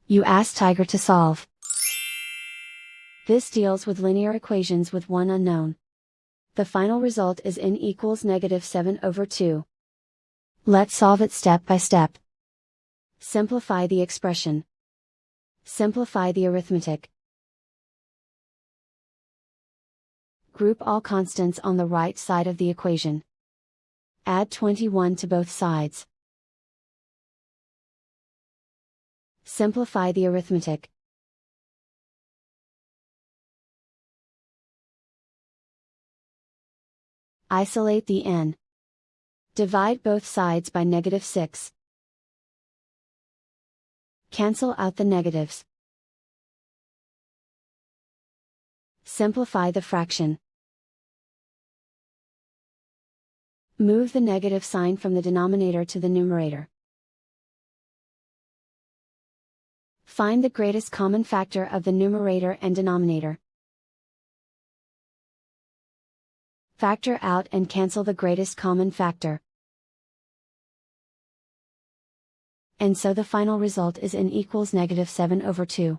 You ask Tiger to solve. This deals with linear equations with one unknown. The final result is n equals -7/2. Let's solve it step by step. Simplify the expression. Simplify the arithmetic. Group all constants on the right side of the equation. Add 21 to both sides. Simplify the arithmetic. Isolate the n. Divide both sides by -6. Cancel out the negatives. Simplify the fraction. Move the negative sign from the denominator to the numerator. Find the greatest common factor of the numerator and denominator. Factor out and cancel the greatest common factor. And so the final result is n equals -7/2.